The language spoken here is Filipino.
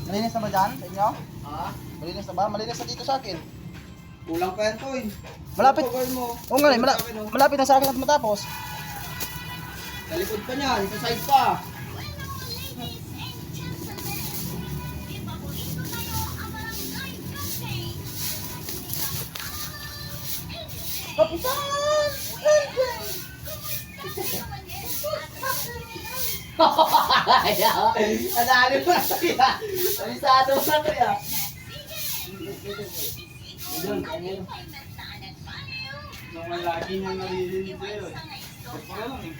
Malinis na ba dyan sa inyo? Ha? Malinis na ba? Malinis na dito sa akin. Kulang pa yan, Toy. Malapit. Ano gagawin mo? Oo nga, malapit na sa akin at matapos. Sa likod pa niyan, sa side pa. Kapitan! Analo mo na ito ya. Alisado mo na ito ya. Naman lagi niya naririnig sa'yo eh. Pagpura lang eh.